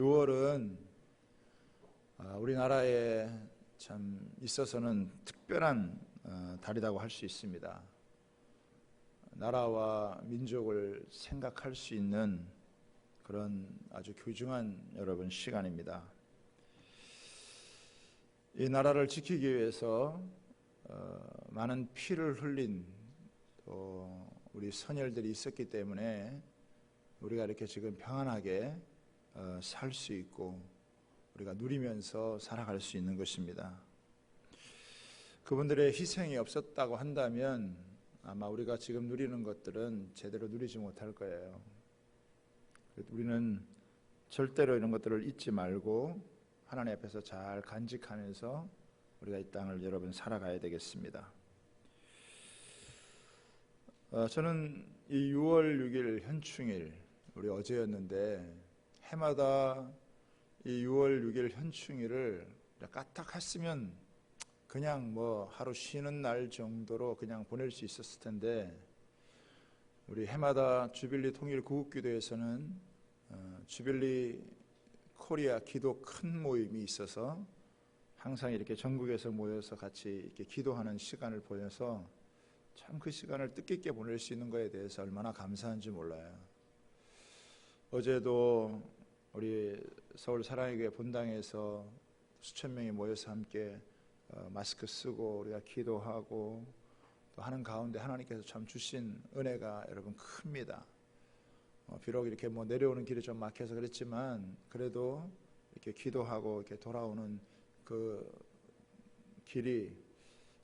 6월은 우리나라에 참 있어서는 특별한 달이라고 할 수 있습니다. 나라와 민족을 생각할 수 있는 그런 아주 귀중한 여러분 시간입니다. 이 나라를 지키기 위해서 많은 피를 흘린 또 우리 선열들이 있었기 때문에 우리가 이렇게 지금 평안하게 살 수 있고 우리가 누리면서 살아갈 수 있는 것입니다. 그분들의 희생이 없었다고 한다면 아마 우리가 지금 누리는 것들은 제대로 누리지 못할 거예요. 우리는 절대로 이런 것들을 잊지 말고 하나님 앞에서 잘 간직하면서 우리가 이 땅을 여러분 살아가야 되겠습니다. 저는 이 6월 6일 현충일, 우리 어제였는데 해마다 이 6월 6일 현충일을 까딱 했으면 그냥 하루 쉬는 날 정도로 그냥 보낼 수 있었을 텐데, 우리 해마다 주빌리 통일 구국기도에서는 주빌리 코리아 기도 큰 모임이 있어서 항상 이렇게 전국에서 모여서 같이 이렇게 기도하는 시간을 보내서 참 그 시간을 뜻깊게 보낼 수 있는 것에 대해서 얼마나 감사한지 몰라요. 어제도 우리 서울 사랑의 교회 본당에서 수천 명이 모여서 함께 마스크 쓰고 우리가 기도하고 또 하는 가운데 하나님께서 참 주신 은혜가 여러분 큽니다. 비록 이렇게 내려오는 길이 좀 막혀서 그랬지만 그래도 이렇게 기도하고 이렇게 돌아오는 그 길이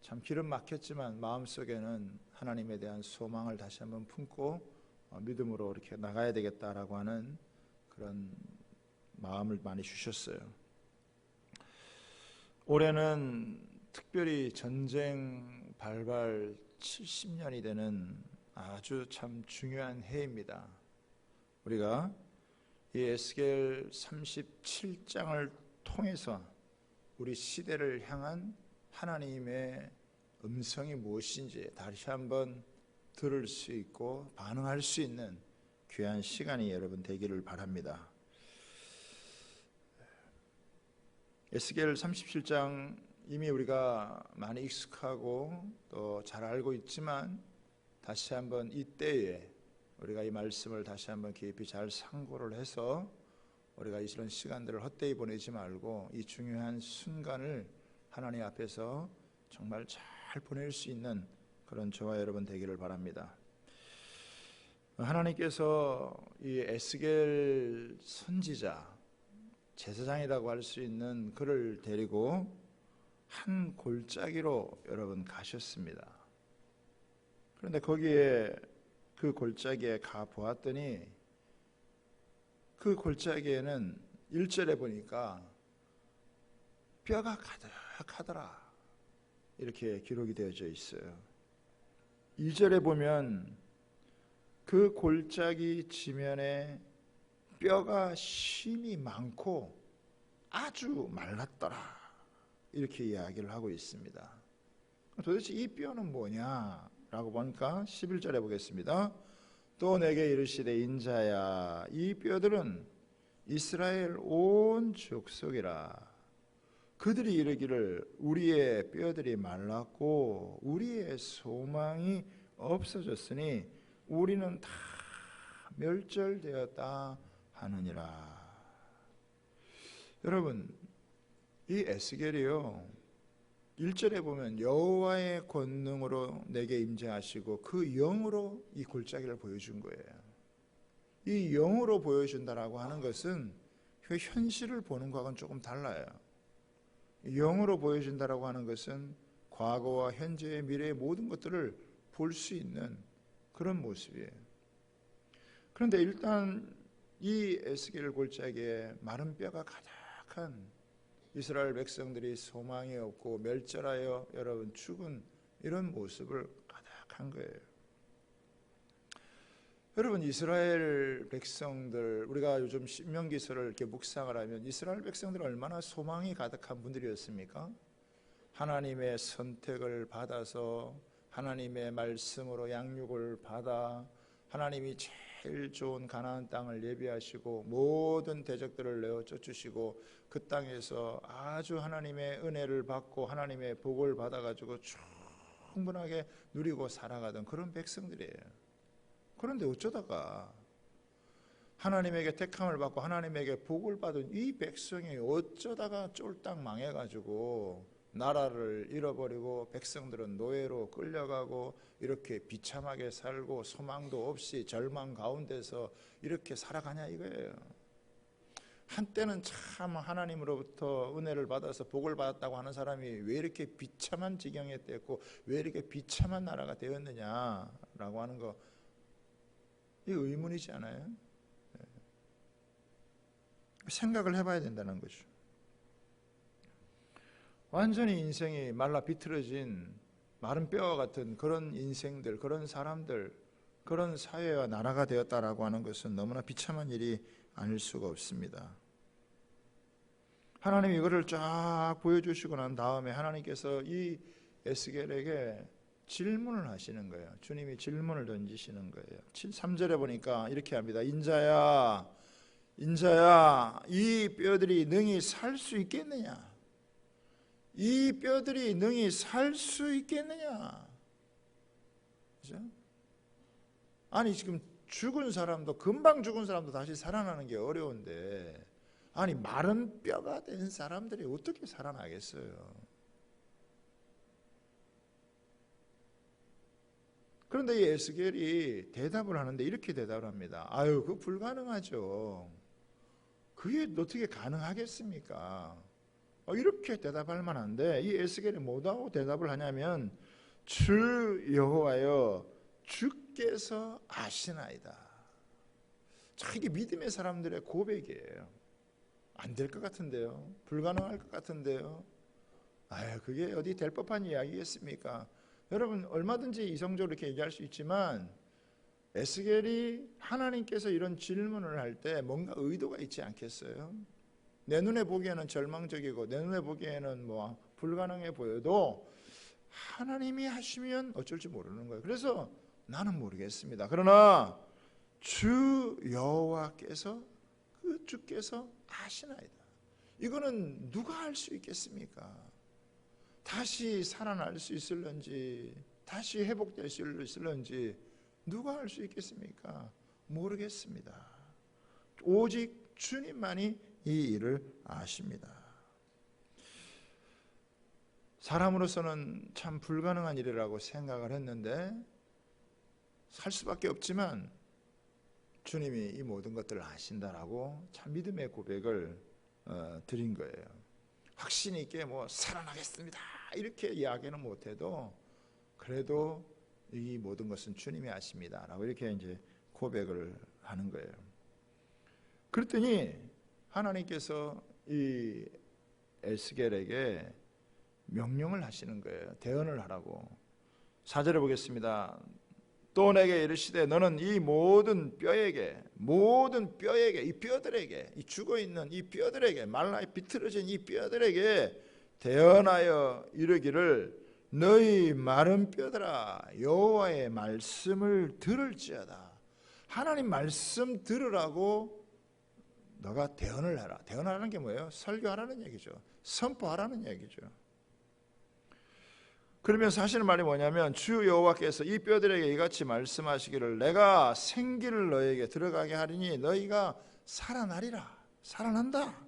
참 길은 막혔지만 마음속에는 하나님에 대한 소망을 다시 한번 품고 믿음으로 이렇게 나가야 되겠다라고 하는 그런 마음을 많이 주셨어요. 올해는 특별히 전쟁 발발 70년이 되는 아주 참 중요한 해입니다. 우리가 이 에스겔 37장을 통해서 우리 시대를 향한 하나님의 음성이 무엇인지 다시 한번 들을 수 있고 반응할 수 있는 귀한 시간이 여러분 되기를 바랍니다. 에스겔 37장 이미 우리가 많이 익숙하고 또 잘 알고 있지만 다시 한번 이때에 우리가 이 말씀을 다시 한번 깊이 잘 상고를 해서 우리가 이런 시간들을 헛되이 보내지 말고 이 중요한 순간을 하나님 앞에서 정말 잘 보낼 수 있는 그런 저와 여러분 되기를 바랍니다. 하나님께서 이 에스겔 선지자, 제사장이라고 할 수 있는 그를 데리고 한 골짜기로 여러분 가셨습니다. 그런데 거기에 그 골짜기에 가 보았더니 그 골짜기에는 1절에 보니까 뼈가 가득하더라 이렇게 기록이 되어져 있어요. 2절에 보면 그 골짜기 지면에 뼈가 심이 많고 아주 말랐더라 이렇게 이야기를 하고 있습니다. 도대체 이 뼈는 뭐냐라고 보니까 11절에 보겠습니다. 또 내게 이르시되 인자야 이 뼈들은 이스라엘 온 족속이라. 그들이 이르기를 우리의 뼈들이 말랐고 우리의 소망이 없어졌으니 우리는 다 멸절되었다 하느니라. 여러분 이 에스겔이요 1절에 보면 여호와의 권능으로 내게 임재하시고 그 영으로 이 골짜기를 보여준 거예요. 이 영으로 보여준다라고 하는 것은 그 현실을 보는 것과는 조금 달라요. 영으로 보여준다라고 하는 것은 과거와 현재의 미래의 모든 것들을 볼 수 있는 그런 모습이에요. 그런데 일단 이 에스겔 골짜기에 마른 뼈가 가득한 이스라엘 백성들이 소망이 없고 멸절하여 여러분 죽은 이런 모습을 가득한 거예요. 여러분 이스라엘 백성들 우리가 요즘 신명기서를 이렇게 묵상을 하면 이스라엘 백성들 얼마나 소망이 가득한 분들이었습니까? 하나님의 선택을 받아서 하나님의 말씀으로 양육을 받아 하나님이 제일 좋은 가나안 땅을 예비하시고 모든 대적들을 내어 쫓으시고 그 땅에서 아주 하나님의 은혜를 받고 하나님의 복을 받아가지고 충분하게 누리고 살아가던 그런 백성들이에요. 그런데 어쩌다가 하나님에게 택함을 받고 하나님에게 복을 받은 이 백성이 어쩌다가 쫄딱 망해가지고 나라를 잃어버리고 백성들은 노예로 끌려가고 이렇게 비참하게 살고 소망도 없이 절망 가운데서 이렇게 살아가냐 이거예요. 한때는 참 하나님으로부터 은혜를 받아서 복을 받았다고 하는 사람이 왜 이렇게 비참한 지경에 됐고 왜 이렇게 비참한 나라가 되었느냐라고 하는 거, 이 의문이지 않아요? 생각을 해봐야 된다는 거죠. 완전히 인생이 말라 비틀어진 마른 뼈와 같은 그런 인생들, 그런 사람들, 그런 사회와 나라가 되었다라고 하는 것은 너무나 비참한 일이 아닐 수가 없습니다. 하나님이 이거를 쫙 보여주시고 난 다음에 하나님께서 이 에스겔에게 질문을 하시는 거예요. 주님이 질문을 던지시는 거예요. 3절에 보니까 이렇게 합니다. 인자야, 이 뼈들이 능히 살 수 있겠느냐? 이 뼈들이 능히 살 수 있겠느냐? 그죠? 아니 지금 죽은 사람도, 금방 죽은 사람도 다시 살아나는 게 어려운데, 아니 마른 뼈가 된 사람들이 어떻게 살아나겠어요? 그런데 이 에스겔이 대답을 하는데 이렇게 대답을 합니다. 아유, 그거 불가능하죠. 그게 어떻게 가능하겠습니까? 이렇게 대답할 만한데, 이 에스겔이 뭐라고 대답을 하냐면, 주 여호와여, 주께서 아시나이다. 자, 이게 믿음의 사람들의 고백이에요. 안 될 것 같은데요, 불가능할 것 같은데요. 아유, 그게 어디 될 법한 이야기겠습니까? 여러분, 얼마든지 이성적으로 이렇게 얘기할 수 있지만 에스겔이 하나님께서 이런 질문을 할 때 뭔가 의도가 있지 않겠어요? 내 눈에 보기에는 절망적이고 내 눈에 보기에는 뭐 불가능해 보여도 하나님이 하시면 어쩔 줄 모르는 거예요. 그래서 나는 모르겠습니다. 그러나 주 여호와께서, 그 주께서 아시나이다. 이거는 누가 할 수 있겠습니까? 다시 살아날 수 있을런지, 다시 회복될 수 있을런지 누가 할 수 있겠습니까? 모르겠습니다. 오직 주님만이 이 일을 아십니다. 사람으로서는 참 불가능한 일이라고 생각을 했는데 살 수밖에 없지만 주님이 이 모든 것들을 아신다라고 참 믿음의 고백을 드린 거예요. 확신 있게 뭐 살아나겠습니다 이렇게 이야기는 못해도 그래도 이 모든 것은 주님이 아십니다라고 이렇게 이제 고백을 하는 거예요. 그랬더니 하나님께서 이 에스겔에게 명령을 하시는 거예요. 대언을 하라고. 4절에 보겠습니다. 또 내게 이르시되 너는 이 모든 뼈에게, 이 뼈들에게, 이 죽어있는 이 뼈들에게, 말라 비틀어진 이 뼈들에게 대언하여 이르기를 너희 마른 뼈들아 여호와의 말씀을 들을지어다. 하나님 말씀 들으라고 너가 대언을 해라. 대언하라는 게 뭐예요? 설교하라는 얘기죠. 선포하라는 얘기죠. 그러면서 하시는 말이 뭐냐면 주 여호와께서 이 뼈들에게 이같이 말씀하시기를 내가 생기를 너에게 들어가게 하리니 너희가 살아나리라. 살아난다.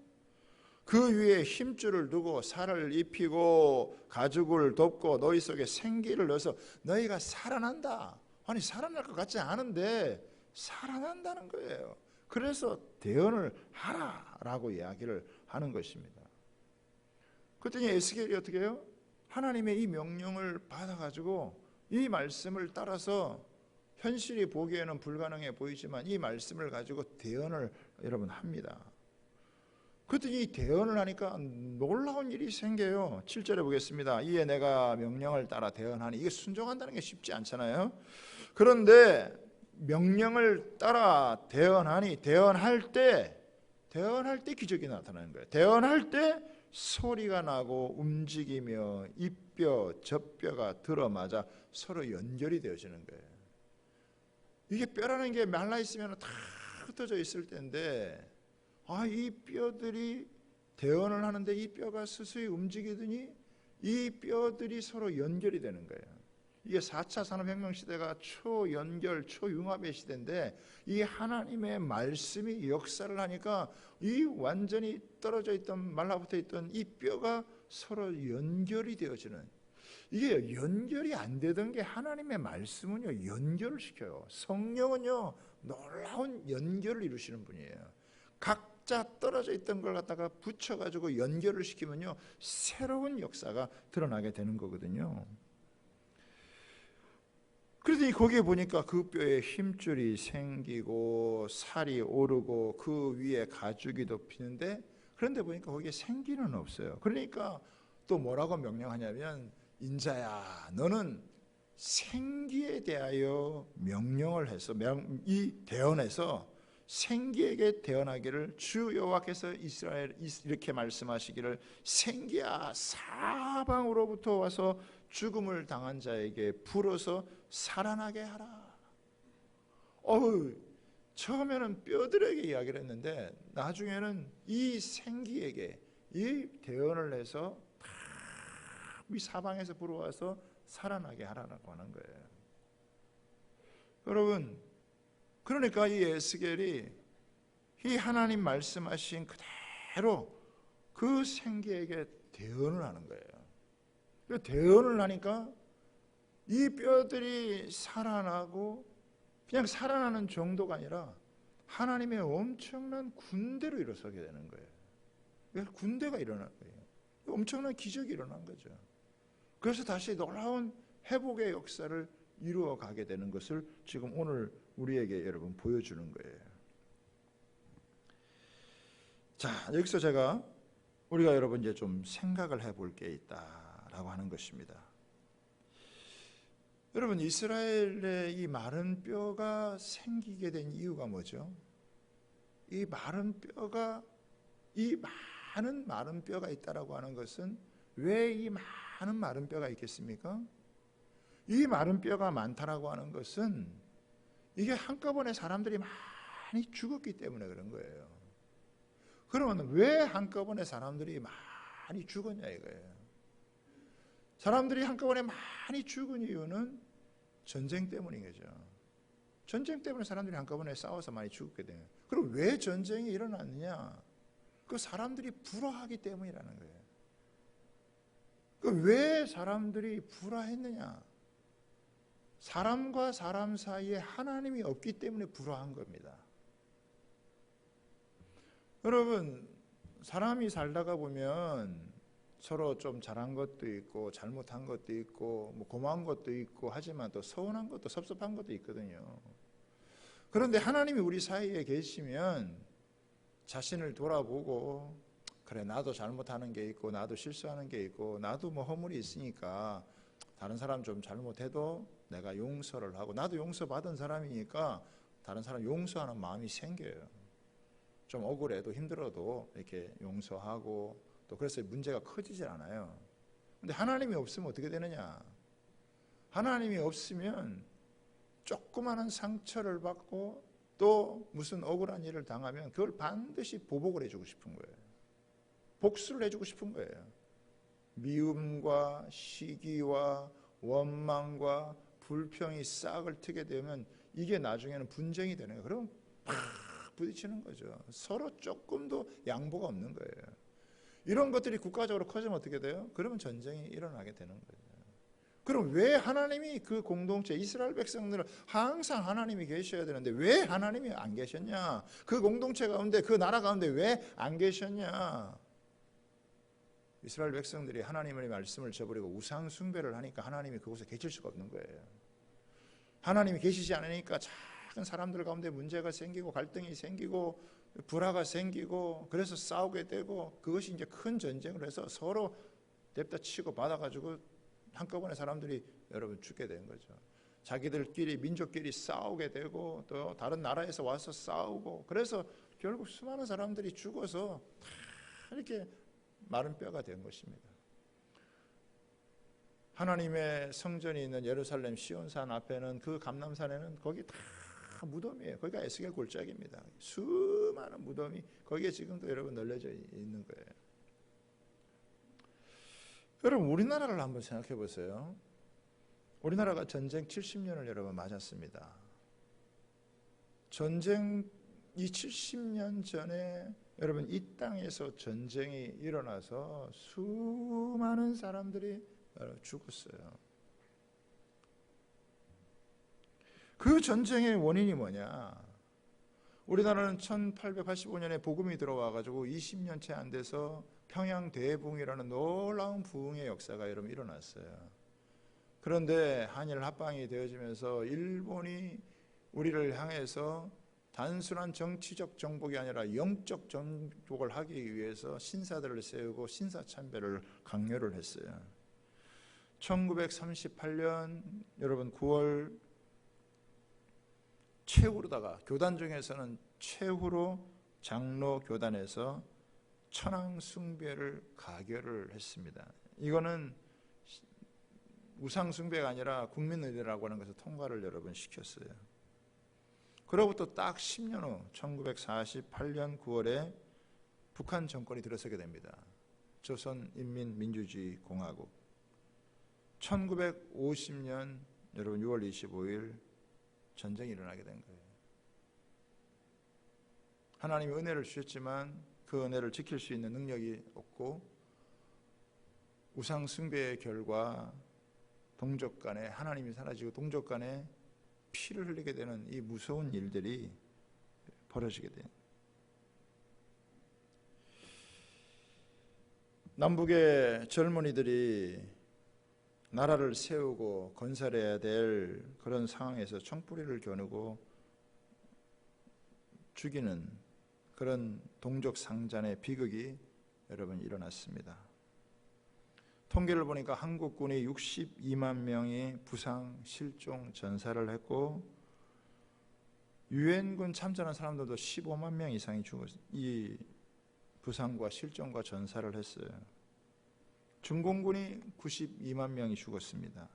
그 위에 힘줄을 두고 살을 입히고 가죽을 덮고 너희 속에 생기를 넣어서 너희가 살아난다. 아니 살아날 것 같지 않은데 살아난다는 거예요. 그래서 대언을 하라라고 이야기를 하는 것입니다. 그랬더니 에스겔이 어떻게 해요? 하나님의 이 명령을 받아가지고 이 말씀을 따라서 현실이 보기에는 불가능해 보이지만 이 말씀을 가지고 대언을 여러분 합니다. 그랬더니 이 대언을 하니까 놀라운 일이 생겨요. 7절에 보겠습니다. 이에 내가 명령을 따라 대언하니, 이게 순종한다는 게 쉽지 않잖아요. 그런데 명령을 따라 대언하니, 대언할 때 기적이 나타나는 거예요. 대언할 때 소리가 나고 움직이며 이 뼈, 저 뼈가 들어맞아 서로 연결이 되어지는 거예요. 이게 뼈라는 게 말라 있으면 다 흩어져 있을 텐데, 이 뼈들이 대언을 하는데 이 뼈가 스스로 움직이더니 이 뼈들이 서로 연결이 되는 거예요. 이게 4차 산업혁명 시대가 초연결, 초융합의 시대인데, 이 하나님의 말씀이 역사를 하니까 이 완전히 떨어져 있던, 말라붙어 있던 이 뼈가 서로 연결이 되어지는, 이게 연결이 안 되던 게 하나님의 말씀은요, 연결을 시켜요. 성령은요, 놀라운 연결을 이루시는 분이에요. 각자 떨어져 있던 걸 갖다가 붙여가지고 연결을 시키면요, 새로운 역사가 드러나게 되는 거거든요. 그러더니 거기에 보니까 그 뼈에 힘줄이 생기고 살이 오르고 그 위에 가죽이 덮이는데, 그런데 보니까 거기에 생기는 없어요. 그러니까 또 뭐라고 명령하냐면, 인자야, 너는 생기에 대하여 명령을 해서, 이 대언에서 생기에게 대언하기를, 주 여호와께서 이스라엘 이렇게 말씀하시기를, 생기야, 사방으로부터 와서 죽음을 당한 자에게 불어서 살아나게 하라. 처음에는 뼈들에게 이야기를 했는데 나중에는 이 생기에게 이 대언을 해서 이 사방에서 불어와서 살아나게 하라고 하는 거예요. 여러분, 그러니까 이 에스겔이 이 하나님 말씀하신 그대로 그 생기에게 대언을 하는 거예요. 대언을 하니까 이 뼈들이 살아나고, 그냥 살아나는 정도가 아니라 하나님의 엄청난 군대로 일어서게 되는 거예요. 군대가 일어난 거예요. 엄청난 기적이 일어난 거죠. 그래서 다시 놀라운 회복의 역사를 이루어가게 되는 것을 지금 오늘 우리에게 여러분 보여주는 거예요. 자, 여기서 우리가 여러분 이제 좀 생각을 해볼 게 있다라고 하는 것입니다. 여러분, 이스라엘의 이 마른 뼈가 생기게 된 이유가 뭐죠? 이 마른 뼈가, 이 많은 마른 뼈가 있다라고 하는 것은 왜 이 많은 마른 뼈가 있겠습니까? 이 마른 뼈가 많다라고 하는 것은 이게 한꺼번에 사람들이 많이 죽었기 때문에 그런 거예요. 그러면 왜 한꺼번에 사람들이 많이 죽었냐 이거예요. 사람들이 한꺼번에 많이 죽은 이유는 전쟁 때문인 거죠. 전쟁 때문에 사람들이 한꺼번에 싸워서 많이 죽게 돼요. 그럼 왜 전쟁이 일어났느냐? 그 사람들이 불화하기 때문이라는 거예요. 왜 사람들이 불화했느냐? 사람과 사람 사이에 하나님이 없기 때문에 불화한 겁니다. 여러분, 사람이 살다가 보면 서로 좀 잘한 것도 있고 잘못한 것도 있고 뭐 고마운 것도 있고 하지만 또 서운한 것도 섭섭한 것도 있거든요. 그런데 하나님이 우리 사이에 계시면 자신을 돌아보고, 그래, 나도 잘못하는 게 있고 나도 실수하는 게 있고 나도 뭐 허물이 있으니까 다른 사람 좀 잘못해도 내가 용서를 하고, 나도 용서받은 사람이니까 다른 사람 용서하는 마음이 생겨요. 좀 억울해도 힘들어도 이렇게 용서하고, 또 그래서 문제가 커지질 않아요. 근데 하나님이 없으면 어떻게 되느냐? 하나님이 없으면 조그마한 상처를 받고 또 무슨 억울한 일을 당하면 그걸 반드시 보복을 해주고 싶은 거예요. 복수를 해주고 싶은 거예요. 미움과 시기와 원망과 불평이 싹을 트게 되면 이게 나중에는 분쟁이 되는 거예요. 그럼 팍 부딪히는 거죠. 서로 조금도 양보가 없는 거예요. 이런 것들이 국가적으로 커지면 어떻게 돼요? 그러면 전쟁이 일어나게 되는 거예요. 그럼 왜 하나님이 그 공동체 이스라엘 백성들은 항상 하나님이 계셔야 되는데 왜 하나님이 안 계셨냐? 그 공동체 가운데, 그 나라 가운데 왜 안 계셨냐? 이스라엘 백성들이 하나님의 말씀을 저버리고 우상 숭배를 하니까 하나님이 그곳에 계실 수가 없는 거예요. 하나님이 계시지 않으니까 작은 사람들 가운데 문제가 생기고 갈등이 생기고 불화가 생기고, 그래서 싸우게 되고, 그것이 이제 큰 전쟁을 해서 서로 냅다 치고 받아가지고 한꺼번에 사람들이 여러분 죽게 된 거죠. 자기들끼리 민족끼리 싸우게 되고 또 다른 나라에서 와서 싸우고, 그래서 결국 수많은 사람들이 죽어서 다 이렇게 마른 뼈가 된 것입니다. 하나님의 성전이 있는 예루살렘 시온산 앞에는, 그 감람산에는 거기 다 무덤이에요. 거기가 에스겔 골짜기입니다. 수많은 무덤이 거기에 지금도 여러분 널려져 있는 거예요. 여러분 우리나라를 한번 생각해 보세요. 우리나라가 전쟁 70년을 여러분 맞았습니다. 전쟁 이 70년 전에 여러분 이 땅에서 전쟁이 일어나서 수많은 사람들이 죽었어요. 그 전쟁의 원인이 뭐냐? 우리나라는 1885년에 복음이 들어와가지고 20년째 안 돼서 평양 대부흥이라는 놀라운 부흥의 역사가 여러분 일어났어요. 그런데 한일 합방이 되어지면서 일본이 우리를 향해서 단순한 정치적 정복이 아니라 영적 정복을 하기 위해서 신사들을 세우고 신사참배를 강요를 했어요. 1938년 여러분 9월 최후로다가 교단 중에서는 최후로 장로 교단에서 천황 숭배를 가결을 했습니다. 이거는 우상 숭배가 아니라 국민의례라고 하는 것을 통과를 여러분 시켰어요. 그로부터 딱 10년 후 1948년 9월에 북한 정권이 들어서게 됩니다. 조선인민민주주의공화국. 1950년 여러분 6월 25일 전쟁이 일어나게 된 거예요. 하나님이 은혜를 주셨지만 그 은혜를 지킬 수 있는 능력이 없고 우상 숭배의 결과 동족 간에 하나님이 사라지고 동족 간에 피를 흘리게 되는 이 무서운 일들이 벌어지게 돼요. 남북의 젊은이들이 나라를 세우고 건설해야 될 그런 상황에서 총뿌리를 겨누고 죽이는 그런 동족 상잔의 비극이 여러분 일어났습니다. 통계를 보니까 한국군이 62만 명이 부상, 실종, 전사를 했고 유엔군 참전한 사람들도 15만 명 이상이 이 부상과 실종과 전사를 했어요. 중공군이 92만 명이 죽었습니다.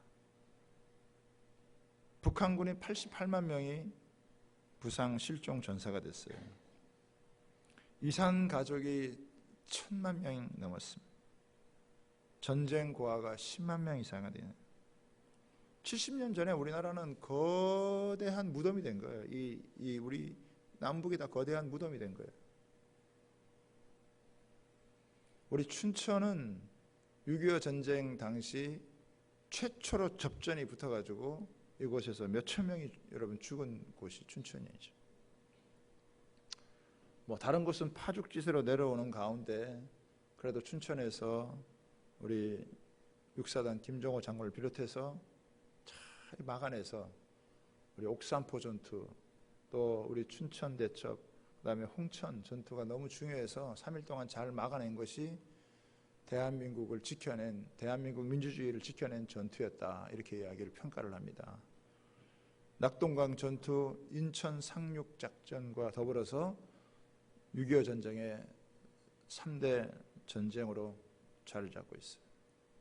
북한군이 88만 명이 부상, 실종, 전사가 됐어요. 이산 가족이 1000만 명이 넘었습니다. 전쟁 고아가 10만 명 이상이 되는 70년 전에 우리나라는 거대한 무덤이 된 거예요. 우리 남북이 다 거대한 무덤이 된 거예요. 우리 춘천은 6.25 전쟁 당시 최초로 접전이 붙어가지고 이곳에서 몇천 명이 여러분 죽은 곳이 춘천이죠. 뭐 다른 곳은 파죽지세로 내려오는 가운데 그래도 춘천에서 우리 육사단 김종호 장군을 비롯해서 잘 막아내서 우리 옥산포 전투 또 우리 춘천 대첩 그다음에 홍천 전투가 너무 중요해서 3일 동안 잘 막아낸 것이 대한민국을 지켜낸 대한민국 민주주의를 지켜낸 전투였다 이렇게 이야기를 평가를 합니다. 낙동강 전투, 인천 상륙 작전과 더불어서 6.25 전쟁의 3대 전쟁으로 자리를 잡고 있어요.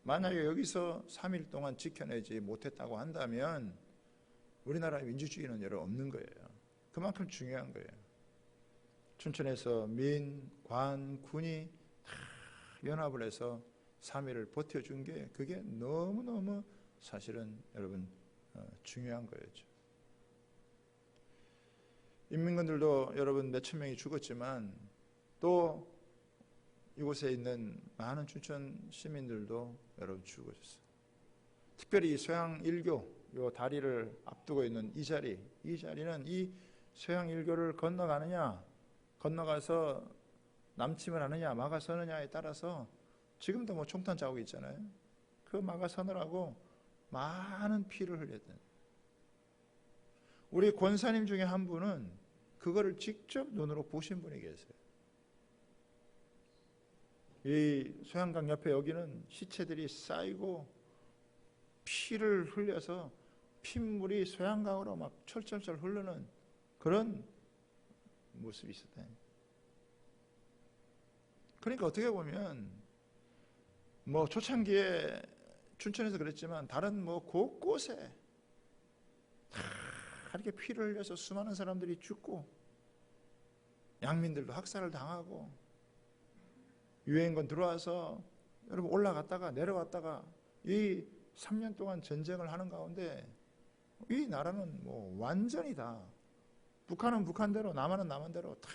만약에 여기서 3일 동안 지켜내지 못했다고 한다면 우리나라의 민주주의는 여러 없는 거예요. 그만큼 중요한 거예요. 춘천에서 민, 관, 군이 다 연합을 해서 3일을 버텨준 게 그게 너무너무 사실은 여러분 중요한 거였죠. 인민군들도 여러분 몇천 명이 죽었지만 또 이곳에 있는 많은 춘천 시민들도 여러분 죽으셨어요. 특별히 서양 일교 요 다리를 앞두고 있는 이 자리는 이 서양 일교를 건너가서 남침을 하느냐 막아서느냐에 따라서 지금도 뭐 총탄 자국이 있잖아요. 그 막아서느라고 많은 피를 흘렸던 우리 권사님 중에 한 분은 그거를 직접 눈으로 보신 분이 계세요. 이 소양강 옆에 여기는 시체들이 쌓이고 피를 흘려서 핏물이 소양강으로 막 철철철 흐르는 그런 모습이 있었다. 그러니까 어떻게 보면 뭐 초창기에 춘천에서 그랬지만 다른 뭐 곳곳에 다 이렇게 피를 흘려서 수많은 사람들이 죽고 양민들도 학살을 당하고 유엔군 들어와서 여러분 올라갔다가 내려왔다가 이 3년 동안 전쟁을 하는 가운데 이 나라는 뭐 완전히 다 북한은 북한대로 남한은 남한대로 다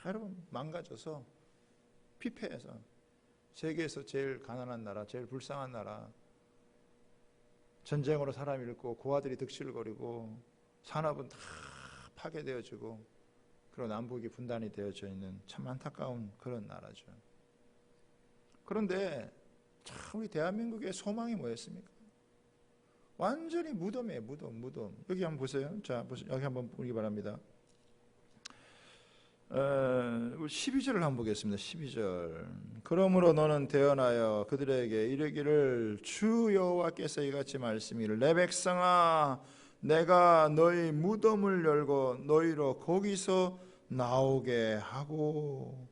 여러분 망가져서 피폐해서 세계에서 제일 가난한 나라, 제일 불쌍한 나라, 전쟁으로 사람 잃고 고아들이 득실거리고 산업은 다 파괴되어지고 그리고 남북이 분단이 되어져 있는 참 안타까운 그런 나라죠. 그런데 참 우리 대한민국의 소망이 뭐였습니까? 완전히 무덤이에요. 무덤. 여기 한번 보세요. 자, 여기 한번 보기 바랍니다. 12절을 한번 보겠습니다. 12절. 그러므로 너는 대언하여 그들에게 이르기를 주 여호와께서 이같이 말씀이를 내 백성아 내가 너희 무덤을 열고 너희로 거기서 나오게 하고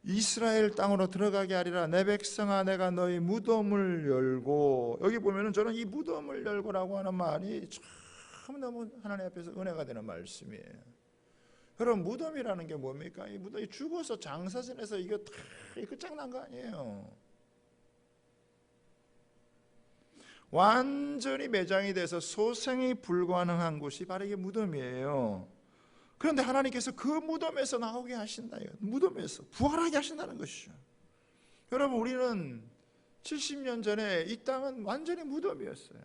이스라엘 땅으로 들어가게 하리라. 내 백성아 내가 너희 무덤을 열고, 여기 보면은 저는 이 무덤을 열고라고 하는 말이 참 너무 하나님 앞에서 은혜가 되는 말씀이에요. 여러분 무덤이라는 게 뭡니까? 이 무덤이 죽어서 장사진에서 이거 다 끝장난 거 아니에요. 완전히 매장이 돼서 소생이 불가능한 곳이 바로 이게 무덤이에요. 그런데 하나님께서 그 무덤에서 나오게 하신다. 무덤에서 부활하게 하신다는 것이죠. 여러분 우리는 70년 전에 이 땅은 완전히 무덤이었어요.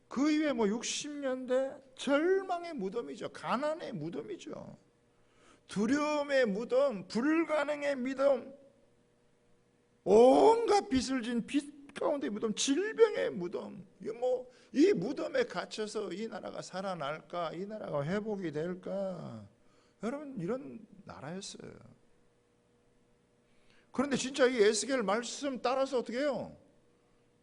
그 이후에 뭐 60년대 절망의 무덤이죠. 가난의 무덤이죠. 두려움의 무덤, 불가능의 무덤, 온갖 빚을 진 빚 가운데 무덤, 질병의 무덤. 이 무덤에 갇혀서 이 나라가 살아날까? 이 나라가 회복이 될까? 여러분 이런 나라였어요. 그런데 진짜 이 에스겔 말씀 따라서 어떻게 해요?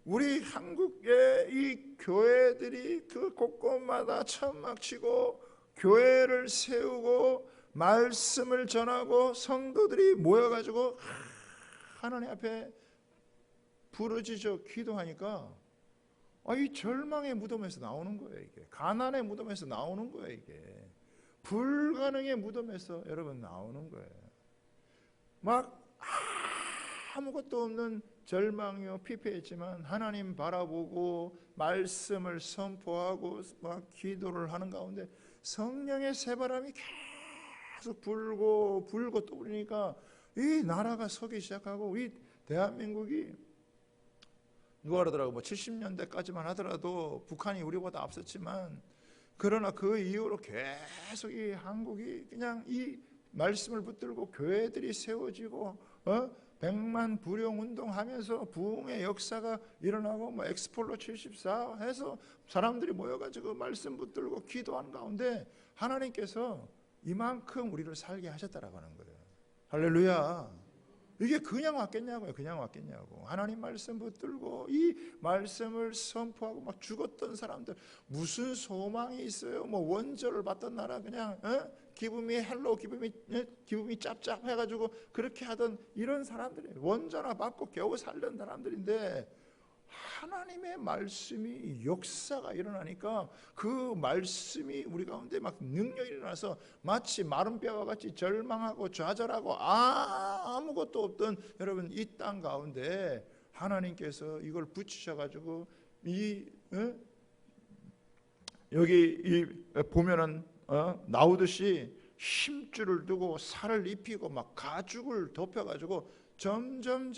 우리 한국의 이 교회들이 그 곳곳마다 천막 치고 교회를 세우고 말씀을 전하고 성도들이 모여가지고 하나님 앞에 부르짖어 기도하니까 이 절망의 무덤에서 나오는 거예요. 이게 가난의 무덤에서 나오는 거예요. 이게 불가능의 무덤에서 여러분 나오는 거예요. 막 아무것도 없는 절망이요 피폐했지만 하나님 바라보고 말씀을 선포하고 막 기도를 하는 가운데 성령의 새바람이 계속 불고 또 불니까 이 나라가 서기 시작하고 이 대한민국이 누가 그러더라고 70년대까지만 하더라도 북한이 우리보다 앞섰지만 그러나 그 이후로 계속 이 한국이 그냥 이 말씀을 붙들고 교회들이 세워지고 백만 부령 운동하면서 부흥의 역사가 일어나고 뭐 엑스폴로 74 해서 사람들이 모여가지고 말씀 붙들고 기도하는 가운데 하나님께서 이만큼 우리를 살게 하셨다라고 하는 거예요. 할렐루야. 이게 그냥 왔겠냐고요. 그냥 왔겠냐고. 하나님 말씀 붙들고 이 말씀을 선포하고 막 죽었던 사람들 무슨 소망이 있어요? 뭐 원조를 받던 나라 그냥 기분이 헬로 기분이 짭짭 해가지고 그렇게 하던 이런 사람들이 원조나 받고 겨우 살던 사람들인데 하나님의 말씀이 역사가 일어나니까 그 말씀이 우리 가운데 막 능력이 일어나서 마치 마른 뼈와 같이 절망하고 좌절하고 아무것도 없던 여러분 이 땅 가운데 하나님께서 이걸 붙이셔가지고 여기 보면은 나오듯이 힘줄을 두고 살을 입히고 막 가죽을 덮여가지고 점점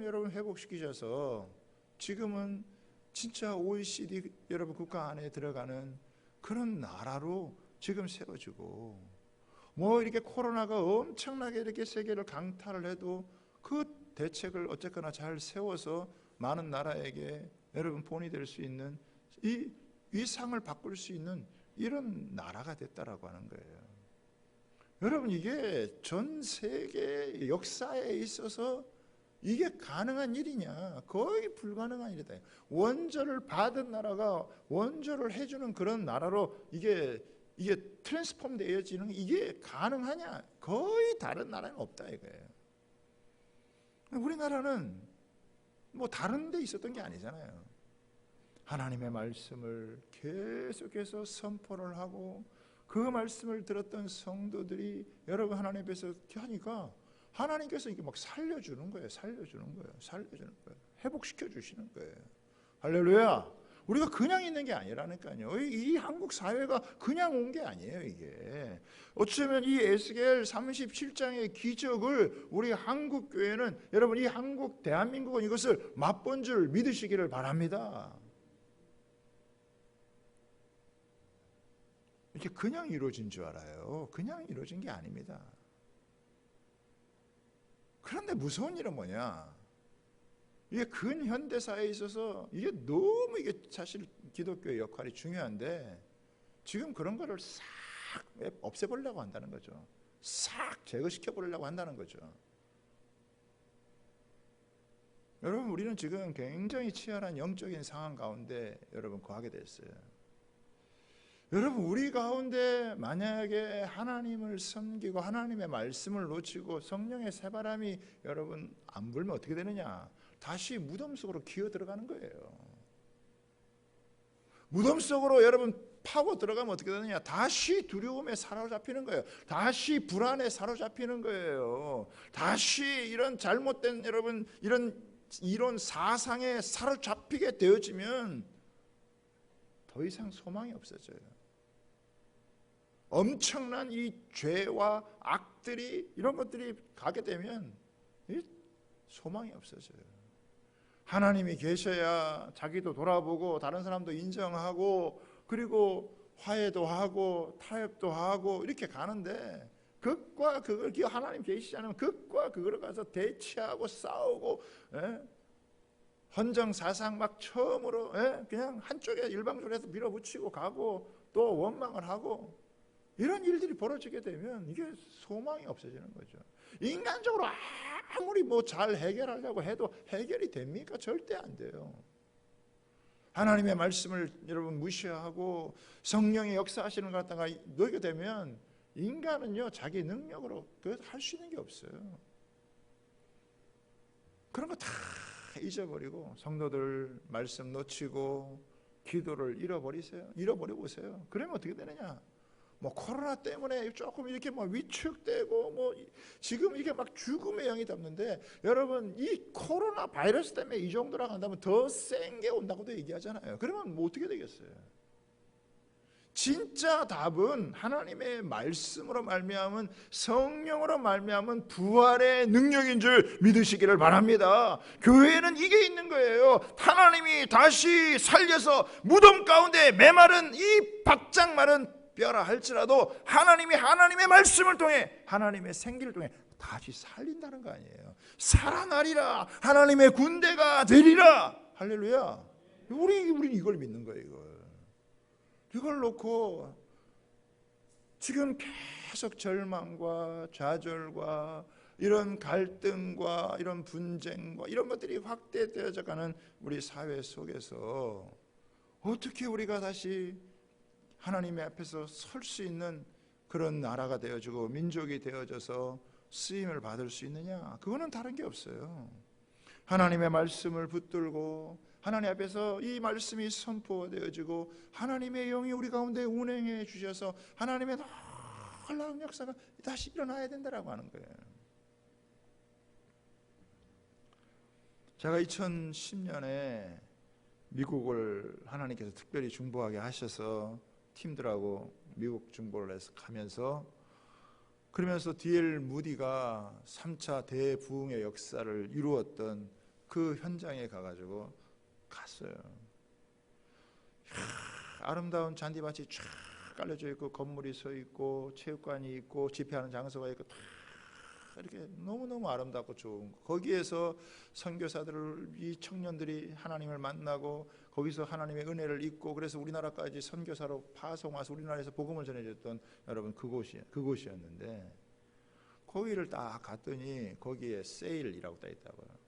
여러분 회복시키셔서 지금은 진짜 OECD 여러분 국가 안에 들어가는 그런 나라로 지금 세워지고 뭐 이렇게 코로나가 엄청나게 이렇게 세계를 강타를 해도 그 대책을 어쨌거나 잘 세워서 많은 나라에게 여러분 본이 될 수 있는 이 상을 바꿀 수 있는 이런 나라가 됐다라고 하는 거예요. 여러분 이게 전 세계 역사에 있어서 이게 가능한 일이냐? 거의 불가능한 일이다. 원조를 받은 나라가 원조를 해주는 그런 나라로 이게 트랜스폼 되어지는 이게 가능하냐? 거의 다른 나라는 없다 이거예요. 우리나라는 뭐 다른 데 있었던 게 아니잖아요. 하나님의 말씀을 계속해서 선포를 하고 그 말씀을 들었던 성도들이 여러분 하나님 앞에서 하니까 하나님께서 이게 막 살려주는 거예요. 회복시켜 주시는 거예요. 할렐루야. 우리가 그냥 있는 게 아니라니까요. 이 한국 사회가 그냥 온 게 아니에요. 이게 어쩌면 이 에스겔 37장의 기적을 우리 한국 교회는 여러분 이 한국 대한민국은 이것을 맛본 줄 믿으시기를 바랍니다. 이렇게 그냥 이루어진 줄 알아요. 그냥 이루어진 게 아닙니다. 그런데 무서운 일은 뭐냐? 이게 근현대사에 있어서 이게 너무 이게 사실 기독교의 역할이 중요한데 지금 그런 거를 싹 없애버리려고 한다는 거죠. 싹 제거시켜버리려고 한다는 거죠. 여러분 우리는 지금 굉장히 치열한 영적인 상황 가운데 여러분 거하게 됐어요. 여러분 우리 가운데 만약에 하나님을 섬기고 하나님의 말씀을 놓치고 성령의 새바람이 여러분 안 불면 어떻게 되느냐? 다시 무덤 속으로 기어 들어가는 거예요. 무덤 속으로 여러분 파고 들어가면 어떻게 되느냐? 다시 두려움에 사로잡히는 거예요. 다시 불안에 사로잡히는 거예요. 다시 이런 잘못된 여러분 이런 이론 사상에 사로잡히게 되어지면 더 이상 소망이 없어져요. 엄청난 이 죄와 악들이 이런 것들이 가게 되면 소망이 없어져요. 하나님이 계셔야 자기도 돌아보고 다른 사람도 인정하고 그리고 화해도 하고 타협도 하고 이렇게 가는데 극과 극을 하나님 계시지 않으면 극과 극으로 가서 대치하고 싸우고 헌정사상 막 처음으로 그냥 한쪽에 일방적으로 해서 밀어붙이고 가고 또 원망을 하고 이런 일들이 벌어지게 되면 이게 소망이 없어지는 거죠. 인간적으로 아무리 뭐 잘 해결하려고 해도 해결이 됩니까? 절대 안 돼요. 하나님의 말씀을 여러분 무시하고 성령의 역사하시는 것 갖다가 놓게 되면 인간은요 자기 능력으로 할 수 있는 게 없어요. 그런 거 다 잊어버리고 성도들 말씀 놓치고 기도를 잃어버리고 보세요. 그러면 어떻게 되느냐? 뭐 코로나 때문에 조금 이렇게 뭐 위축되고 뭐 지금 이게 막 죽음의 영이 덮는데 여러분 이 코로나 바이러스 때문에 이 정도라고 한다면 더 센 게 온다고도 얘기하잖아요. 그러면 뭐 어떻게 되겠어요? 진짜 답은 하나님의 말씀으로 말미암은 성령으로 말미암은 부활의 능력인 줄 믿으시기를 바랍니다. 교회는 이게 있는 거예요. 하나님이 다시 살려서 무덤 가운데 메마른 이 박장 마른 뼈라 할지라도 하나님이 하나님의 말씀을 통해 하나님의 생기를 통해 다시 살린다는 거 아니에요. 살아나리라. 하나님의 군대가 되리라. 할렐루야. 우리 이걸 믿는 거예요. 이걸 놓고 지금 계속 절망과 좌절과 이런 갈등과 이런 분쟁과 이런 것들이 확대되어져 가는 우리 사회 속에서 어떻게 우리가 다시 하나님의 앞에서 설 수 있는 그런 나라가 되어지고 민족이 되어져서 쓰임을 받을 수 있느냐? 그거는 다른 게 없어요. 하나님의 말씀을 붙들고 하나님 앞에서 이 말씀이 선포되어지고 하나님의 영이 우리 가운데 운행해 주셔서 하나님의 놀라운 역사가 다시 일어나야 된다라고 하는 거예요. 제가 2010년에 미국을 하나님께서 특별히 중보하게 하셔서 팀들하고 미국 중보를 해서 가면서 그러면서 D.L. 무디가 3차 대부흥의 역사를 이루었던 그 현장에 가가지고 갔어요. 아름다운 잔디밭이 쫙 깔려져 있고 건물이 서 있고 체육관이 있고 집회하는 장소가 있고 다 이렇게 너무너무 아름답고 좋은 거기에서 선교사들을 이 청년들이 하나님을 만나고 거기서 하나님의 은혜를 입고 그래서 우리나라까지 선교사로 파송 와서 우리나라에서 복음을 전해줬던 여러분 그곳이었는데 거기를 딱 갔더니 거기에 세일이라고 딱 있다고요.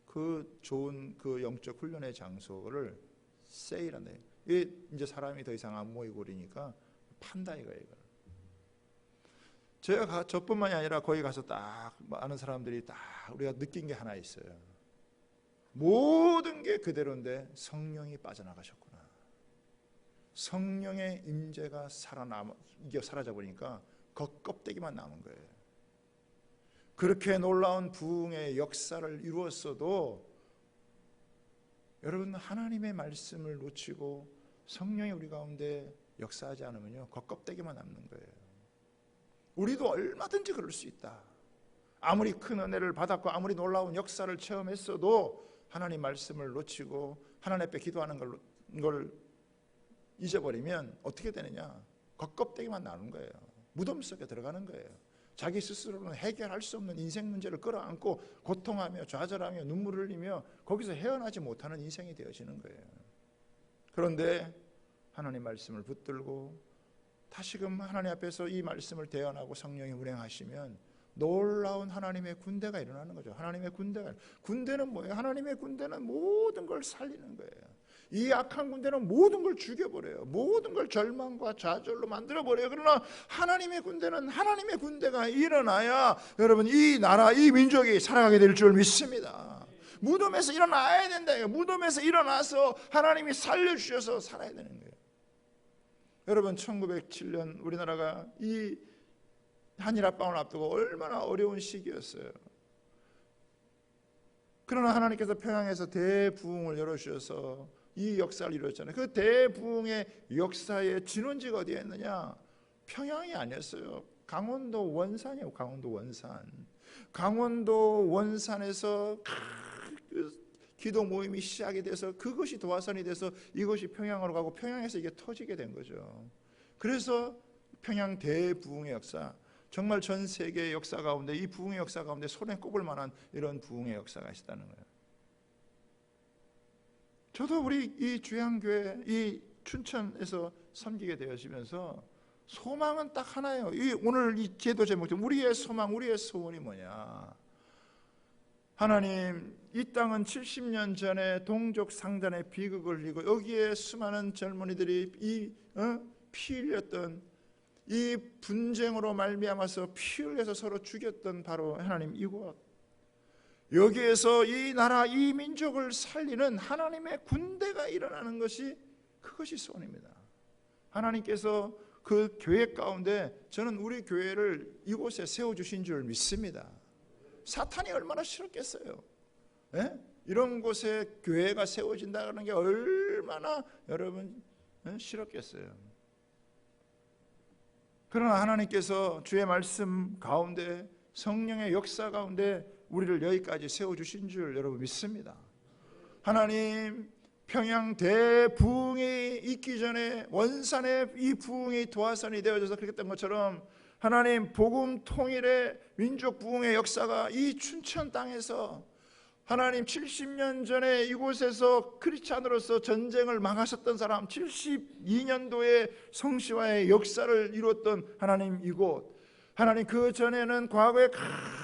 그 좋은 그 영적 훈련의 장소를 세일한다. 이게 이제 사람이 더 이상 안 모이고 그러니까 판다 이거예요. 제가 저뿐만이 아니라 거기 가서 딱 많은 사람들이 딱 우리가 느낀 게 하나 있어요. 모든 게 그대로인데 성령이 빠져나가셨구나. 성령의 임재가 이게 사라져 버리니까 겉껍데기만 남은 거예요. 그렇게 놀라운 부흥의 역사를 이루었어도 여러분, 하나님의 말씀을 놓치고 성령이 우리 가운데 역사하지 않으면요, 겉껍데기만 남는 거예요. 우리도 얼마든지 그럴 수 있다. 아무리 큰 은혜를 받았고 아무리 놀라운 역사를 체험했어도 하나님 말씀을 놓치고 하나님 앞에 기도하는 걸 잊어버리면 어떻게 되느냐? 겉껍데기만 나는 거예요. 무덤 속에 들어가는 거예요. 자기 스스로는 해결할 수 없는 인생 문제를 끌어안고 고통하며 좌절하며 눈물을 흘리며 거기서 헤어나지 못하는 인생이 되어지는 거예요. 그런데 하나님 말씀을 붙들고 다시금 하나님 앞에서 이 말씀을 대언하고 성령이 운행하시면 놀라운 하나님의 군대가 일어나는 거죠. 하나님의 군대는 뭐예요? 하나님의 군대는 모든 걸 살리는 거예요. 이 악한 군대는 모든 걸 죽여버려요. 모든 걸 절망과 좌절로 만들어버려요. 그러나 하나님의 군대는 하나님의 군대가 일어나야 여러분, 이 나라, 이 민족이 살아가게 될 줄 믿습니다. 무덤에서 일어나야 된다. 무덤에서 일어나서 하나님이 살려주셔서 살아야 되는 거예요. 여러분, 1907년 우리나라가 이 한일합방을 앞두고 얼마나 어려운 시기였어요. 그러나 하나님께서 평양에서 대부흥을 열어주셔서 이 역사를 이루었잖아요. 그 대부흥의 역사의 진원지가 어디에 있느냐? 평양이 아니었어요. 강원도 원산이에요. 강원도 원산. 강원도 원산에서 그 기도 모임이 시작이 돼서 그것이 도화선이 돼서 이것이 평양으로 가고 평양에서 이게 터지게 된 거죠. 그래서 평양 대부흥의 역사, 정말 전 세계의 역사 가운데, 이 부흥의 역사 가운데 손에 꼽을 만한 이런 부흥의 역사가 있다는 거예요. 저도 우리 이 주양교회 이 춘천에서 섬기게 되어지면서 소망은 딱 하나예요. 오늘 이 기도 제목, 우리의 소망, 우리의 소원이 뭐냐? 하나님, 이 땅은 70년 전에 동족 상잔의 비극을 흘리고 여기에 수많은 젊은이들이 피 흘렸던 이 분쟁으로 말미암아서 피 흘려서 서로 죽였던 바로 하나님 이곳, 여기에서 이 나라, 이 민족을 살리는 하나님의 군대가 일어나는 것이, 그것이 소원입니다. 하나님께서 그 계획 가운데 저는 우리 교회를 이곳에 세워주신 줄 믿습니다. 사탄이 얼마나 싫었겠어요. 예? 이런 곳에 교회가 세워진다는 게 얼마나 여러분 싫었겠어요. 그러나 하나님께서 주의 말씀 가운데, 성령의 역사 가운데 우리를 여기까지 세워주신 줄 여러분 믿습니다. 하나님, 평양 대부흥이 있기 전에 원산의 이 부흥이 도화선이 되어져서 그렇게 된 것처럼 하나님, 복음 통일의 민족 부흥의 역사가 이 춘천 땅에서 하나님 70년 전에 이곳에서 크리스찬으로서 전쟁을 막으셨던 사람, 72년도에 성시와의 역사를 이루었던 하나님 이곳, 하나님 그 전에는 과거에 큰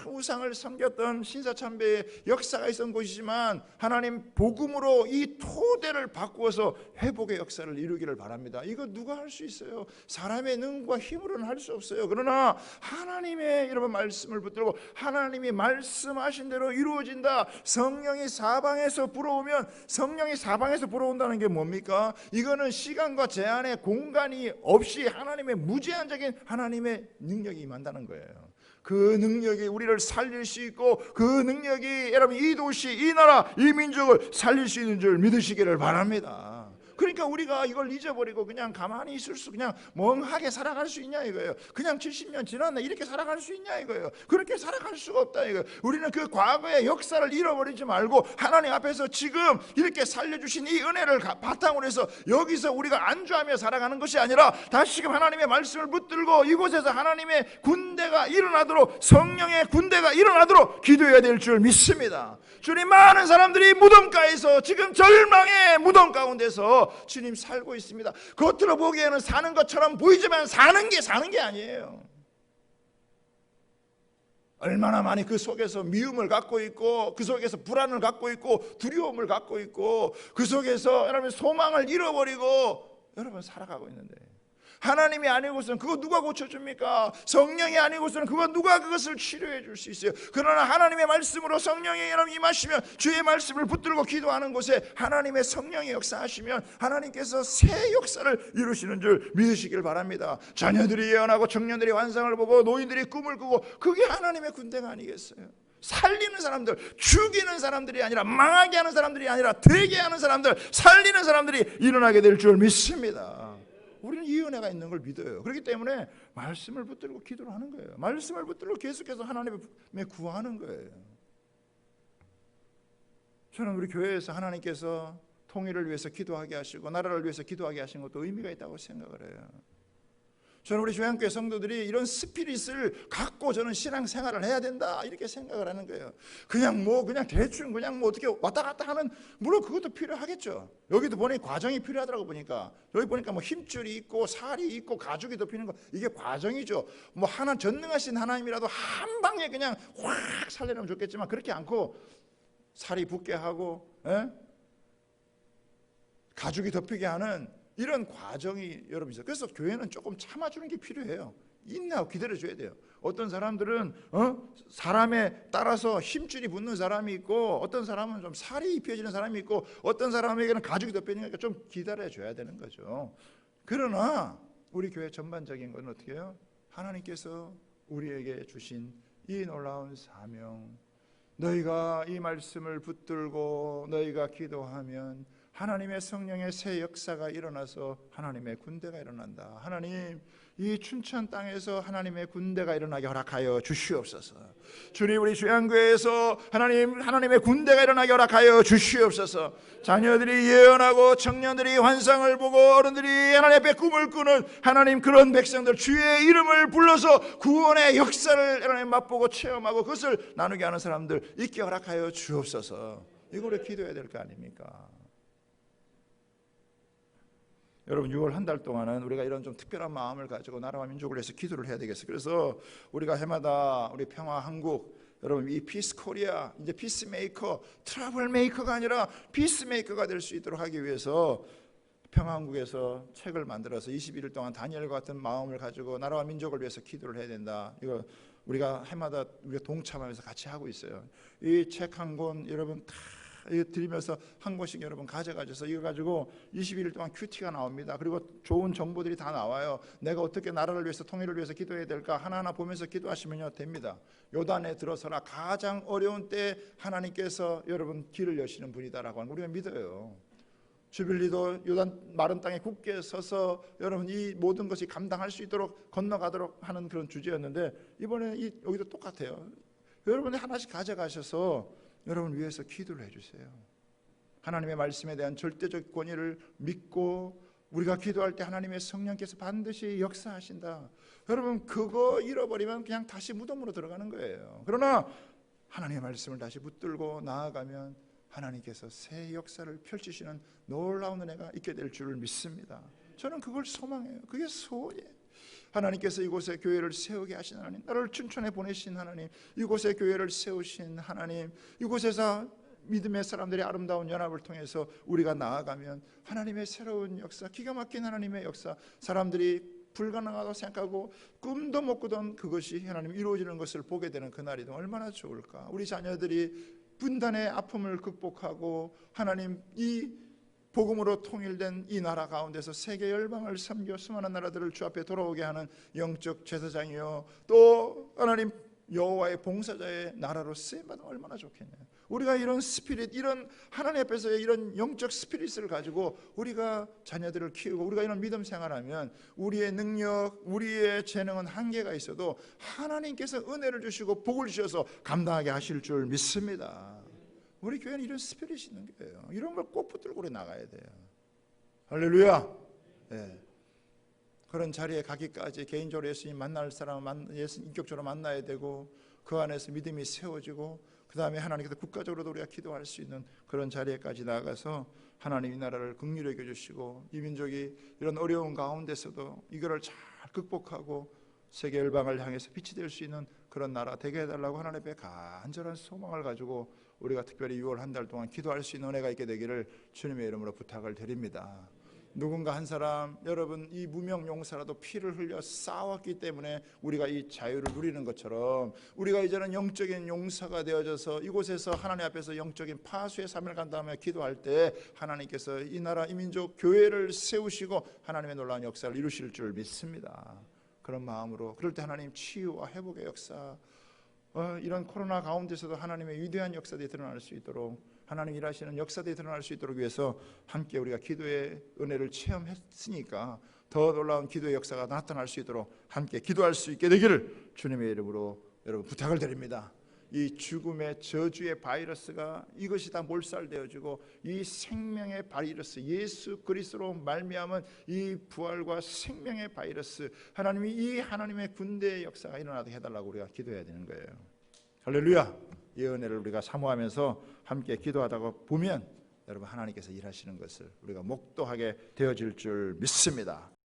우상을 섬겼던 신사참배의 역사가 있었던 곳이지만 하나님 복음으로 이 토대를 바꾸어서 회복의 역사를 이루기를 바랍니다. 이거 누가 할 수 있어요? 사람의 능과 힘으로는 할 수 없어요. 그러나 하나님의 여러분 말씀을 붙들고 하나님이 말씀하신 대로 이루어진다. 성령이 사방에서 불어오면, 성령이 사방에서 불어온다는 게 뭡니까? 이거는 시간과 제한의 공간이 없이 하나님의 무제한적인 하나님의 능력이 임한다는 거예요. 그 능력이 우리를 살릴 수 있고 그 능력이 여러분 이 도시, 이 나라, 이 민족을 살릴 수 있는 줄 믿으시기를 바랍니다. 그러니까 우리가 이걸 잊어버리고 그냥 가만히 있을 수, 그냥 멍하게 살아갈 수 있냐 이거예요. 그냥 70년 지났네 이렇게 살아갈 수 있냐 이거예요. 그렇게 살아갈 수가 없다 이거예요. 우리는 그 과거의 역사를 잃어버리지 말고 하나님 앞에서 지금 이렇게 살려주신 이 은혜를 바탕으로 해서 여기서 우리가 안주하며 살아가는 것이 아니라 다시금 하나님의 말씀을 붙들고 이곳에서 하나님의 군대가 일어나도록, 성령의 군대가 일어나도록 기도해야 될 줄 믿습니다. 주님, 많은 사람들이 무덤가에서 지금 절망의 무덤 가운데서 주님 살고 있습니다. 겉으로 보기에는 사는 것처럼 보이지만 사는 게 아니에요. 얼마나 많이 그 속에서 미움을 갖고 있고 그 속에서 불안을 갖고 있고 두려움을 갖고 있고 그 속에서 여러분 소망을 잃어버리고 여러분 살아가고 있는데, 하나님이 아니고서는 그거 누가 고쳐줍니까? 성령이 아니고서는 누가 그것을 치료해 줄 수 있어요? 그러나 하나님의 말씀으로 성령이 여러분 임하시면, 주의 말씀을 붙들고 기도하는 곳에 하나님의 성령이 역사하시면 하나님께서 새 역사를 이루시는 줄 믿으시길 바랍니다. 자녀들이 예언하고 청년들이 환상을 보고 노인들이 꿈을 꾸고, 그게 하나님의 군대가 아니겠어요? 살리는 사람들, 죽이는 사람들이 아니라, 망하게 하는 사람들이 아니라 되게 하는 사람들, 살리는 사람들이 일어나게 될 줄 믿습니다. 우리는 이 은혜가 있는 걸 믿어요. 그렇기 때문에 말씀을 붙들고 기도를 하는 거예요. 말씀을 붙들고 계속해서 하나님의 구하는 거예요. 저는 우리 교회에서 하나님께서 통일을 위해서 기도하게 하시고 나라를 위해서 기도하게 하신 것도 의미가 있다고 생각을 해요. 저는 우리 교회한교회 성도들이 이런 스피릿을 갖고 저는 신앙생활을 해야 된다, 이렇게 생각을 하는 거예요. 그냥 대충 어떻게 왔다 갔다 하는, 물론 그것도 필요하겠죠. 여기도 보니 과정이 필요하더라고. 보니까 여기 보니까 힘줄이 있고 살이 있고 가죽이 덮이는 거, 이게 과정이죠. 하나 전능하신 하나님이라도 한 방에 그냥 확 살려내면 좋겠지만, 그렇게 않고 살이 붙게 하고 가죽이 덮이게 하는 이런 과정이 여러분 있어요. 그래서 교회는 조금 참아주는 게 필요해요. 인내하고 기다려줘야 돼요. 어떤 사람들은 사람에 따라서 힘줄이 붙는 사람이 있고, 어떤 사람은 좀 살이 입혀지는 사람이 있고, 어떤 사람에게는 가죽이 덮여지니까 좀 기다려줘야 되는 거죠. 그러나 우리 교회 전반적인 건 어떻게 해요? 하나님께서 우리에게 주신 이 놀라운 사명, 너희가 이 말씀을 붙들고 너희가 기도하면 하나님의 성령의 새 역사가 일어나서 하나님의 군대가 일어난다. 하나님, 이 춘천 땅에서 하나님의 군대가 일어나게 허락하여 주시옵소서. 주님, 우리 주양교회에서 하나님의 군대가 일어나게 허락하여 주시옵소서. 자녀들이 예언하고 청년들이 환상을 보고 어른들이 하나님 앞에 꿈을 꾸는 하나님, 그런 백성들, 주의 이름을 불러서 구원의 역사를 하나님 맛보고 체험하고 그것을 나누게 하는 사람들 있게 허락하여 주옵소서. 이거를 기도해야 될 거 아닙니까? 여러분, 6월 한 달 동안은 우리가 이런 좀 특별한 마음을 가지고 나라와 민족을 위해서 기도를 해야 되겠어요. 그래서 우리가 해마다 우리 평화 한국, 여러분 이 피스 코리아, 이제 피스메이커, 트러블 메이커가 아니라 피스메이커가 될 수 있도록 하기 위해서 평화 한국에서 책을 만들어서 21일 동안 다니엘과 같은 마음을 가지고 나라와 민족을 위해서 기도를 해야 된다. 이거 우리가 해마다 우리가 동참하면서 같이 하고 있어요. 이 책 한 권 여러분 다 드리면서 한 권씩 여러분 가져가셔서 이거 가지고 21일 동안 큐티가 나옵니다. 그리고 좋은 정보들이 다 나와요. 내가 어떻게 나라를 위해서, 통일을 위해서 기도해야 될까 하나하나 보면서 기도하시면요 됩니다. 요단에 들어서라 가장 어려운 때 하나님께서 여러분 길을 여시는 분이다라고 하는 우리가 믿어요. 주빌리도 요단 마른 땅에 굳게 서서 여러분 이 모든 것이 감당할 수 있도록 건너가도록 하는 그런 주제였는데, 이번에 여기도 똑같아요. 여러분이 하나씩 가져가셔서 여러분 위해서 기도를 해주세요. 하나님의 말씀에 대한 절대적 권위를 믿고 우리가 기도할 때 하나님의 성령께서 반드시 역사하신다. 여러분 그거 잃어버리면 그냥 다시 무덤으로 들어가는 거예요. 그러나 하나님의 말씀을 다시 붙들고 나아가면 하나님께서 새 역사를 펼치시는 놀라운 은혜가 있게 될 줄을 믿습니다. 저는 그걸 소망해요. 그게 소원이에요. 하나님께서 이곳에 교회를 세우게 하신 하나님, 나를 춘천에 보내신 하나님, 이곳에 교회를 세우신 하나님, 이곳에서 믿음의 사람들의 아름다운 연합을 통해서 우리가 나아가면 하나님의 새로운 역사, 기가 막힌 하나님의 역사, 사람들이 불가능하다고 생각하고 꿈도 못 꾸던 그것이 하나님 이루어지는 것을 보게 되는 그날이 얼마나 좋을까. 우리 자녀들이 분단의 아픔을 극복하고 하나님 이 복음으로 통일된 이 나라 가운데서 세계 열방을 섬겨 수많은 나라들을 주 앞에 돌아오게 하는 영적 제사장이요, 또 하나님 여호와의 봉사자의 나라로 쓰임받으면 얼마나 좋겠냐요. 우리가 이런 스피릿, 이런 하나님 앞에서의 이런 영적 스피릿을 가지고 우리가 자녀들을 키우고 우리가 이런 믿음 생활하면 우리의 능력, 우리의 재능은 한계가 있어도 하나님께서 은혜를 주시고 복을 주셔서 감당하게 하실 줄 믿습니다. 우리 교회는 이런 스피릿이 있는 거예요. 이런 걸 꼭 붙들고 우리 나가야 돼요. 할렐루야. 네. 그런 자리에 가기까지 개인적으로 예수님 만날 사람은 예수님 인격적으로 만나야 되고, 그 안에서 믿음이 세워지고, 그 다음에 하나님께서 국가적으로도 우리가 기도할 수 있는 그런 자리에까지 나가서 하나님 이 나라를 긍휼히 여겨주시고, 이 민족이 이런 어려운 가운데서도 이거를 잘 극복하고 세계 열방을 향해서 빛이 될 수 있는 그런 나라 되게 해달라고 하나님 앞에 간절한 소망을 가지고 우리가 특별히 6월 한 달 동안 기도할 수 있는 은혜가 있게 되기를 주님의 이름으로 부탁을 드립니다. 누군가 한 사람, 여러분 이 무명 용사라도 피를 흘려 싸웠기 때문에 우리가 이 자유를 누리는 것처럼 우리가 이제는 영적인 용사가 되어져서 이곳에서 하나님 앞에서 영적인 파수의 삶을 간 다음에 기도할 때 하나님께서 이 나라 이 민족 교회를 세우시고 하나님의 놀라운 역사를 이루실 줄 믿습니다. 그런 마음으로 그럴 때 하나님 치유와 회복의 역사, 이런 코로나 가운데서도 하나님의 위대한 역사들이 드러날 수 있도록, 하나님 일하시는 역사들이 드러날 수 있도록 위해서 함께 우리가 기도의 은혜를 체험했으니까 더 놀라운 기도의 역사가 나타날 수 있도록 함께 기도할 수 있게 되기를 주님의 이름으로 여러분 부탁을 드립니다. 이 죽음의 저주의 바이러스가 이것이 다 몰살되어지고 이 생명의 바이러스, 예수 그리스도로 말미암은 이 부활과 생명의 바이러스, 하나님이 이 하나님의 군대의 역사가 일어나게 해달라고 우리가 기도해야 되는 거예요. 할렐루야. 이 은혜를 우리가 사모하면서 함께 기도하다가 보면 여러분 하나님께서 일하시는 것을 우리가 목도하게 되어질 줄 믿습니다.